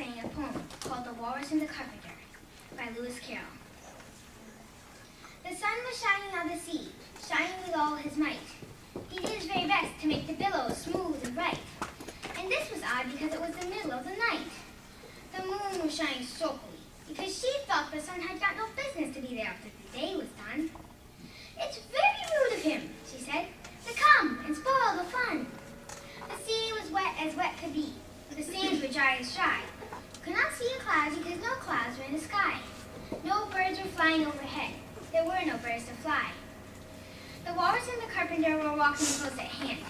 sang a poem called The Walrus and the Carpenter by Lewis Carroll. The sun was shining on the sea, shining with all his might. He did his very best to make the billows smooth and bright. And this was odd because it was the middle of the night. The moon was shining sulkily because she thought the sun had got no business to be there after the day was done. "It's very rude of him," she said, "to come and spoil the fun." The sea was wet as wet could be. The sands were dry as dry. Could not see a cloud because no clouds were in the sky. No birds were flying overhead. There were no birds to fly. The Walrus and the Carpenter were walking close at hand.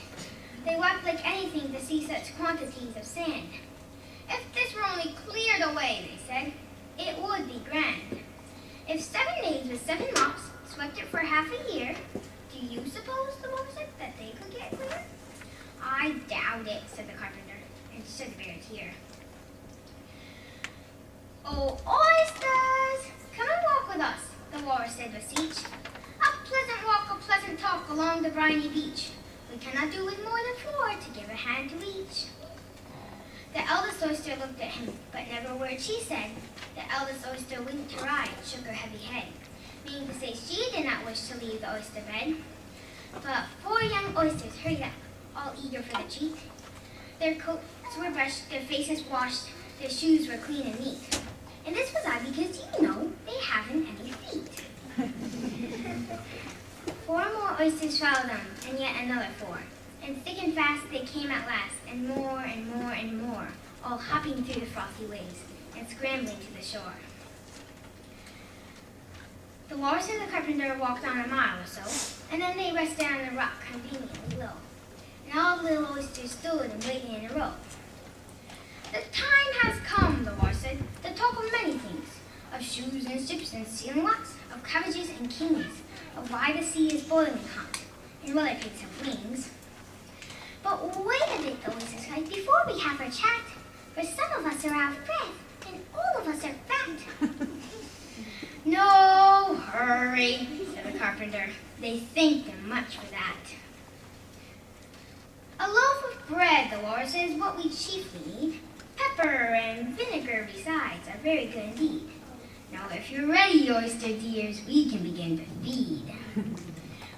They wept like anything to see such quantities of sand. "If this were only cleared away," they said, "it would be grand. If 7 days with 7 mops swept it for half a year, do you suppose," the Walrus said, "that they could get clear?" "I doubt it," said the Carpenter, and shed a bitter tear. "Oh, oysters, come and walk with us," the Walrus said with beseech. "A pleasant walk, a pleasant talk along the briny beach. We cannot do with more than 4 to give a hand to each." The eldest oyster looked at him, but never a word she said. The eldest oyster winked her eye, shook her heavy head, meaning to say she did not wish to leave the oyster bed. But 4 young oysters hurried up, all eager for the treat. Their coats were brushed, their faces washed, their shoes were clean and neat. And this was odd because, you know, they haven't any feet. 4 more oysters followed them, and yet another 4. And thick and fast they came at last, and more and more and more, all hopping through the frothy waves and scrambling to the shore. The Walrus and the Carpenter walked on a mile or so, and then they rested on a rock conveniently low. And all the little oysters stood and waited in a row. "The time has come," the Walrus said, "to talk of many things, of shoes and ships and sealing wax, of cabbages and kings, of why the sea is boiling hot, and whether pigs have wings. But wait a bit," the oysters cried, "before we have our chat, for some of us are out of breath, and all of us are fat." "No hurry," said the Carpenter. "They thank them much for that." "A loaf of bread," the Walrus said, "is what we chiefly need. Pepper and vinegar besides are very good indeed. Now if you're ready, oyster dears, we can begin to feed."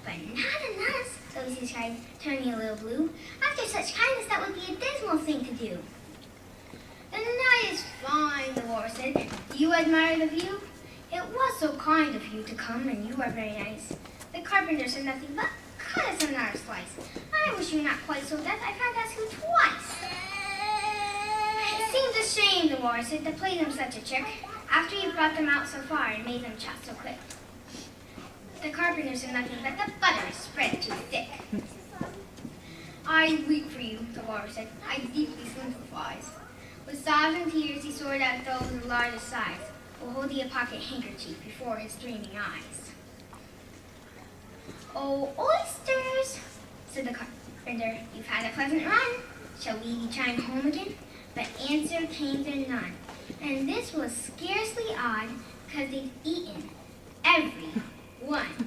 "But not on us," the oysters cried, turning a little blue. "After such kindness, that would be a dismal thing to do." "The night is fine," the Walrus said. "Do you admire the view? It was so kind of you to come, and you are very nice." The Carpenter said nothing but cut us another slice. "I wish you were not quite so deaf. I've had to ask you twice." "It seems a shame," the Walrus said, "to play them such a trick, after you've brought them out so far and made them chat so quick." The Carpenter said nothing but the butter is spread too thick. "I weep for you," the Walrus said. "I deeply sympathize." With sobs and tears he sorted out those of largest size, while holding a pocket handkerchief before his streaming eyes. "Oh, oysters," said the Carpenter, "you've had a pleasant run. Shall we be trying home again?" But answer came there none, and this was scarcely odd, because they'd eaten every one.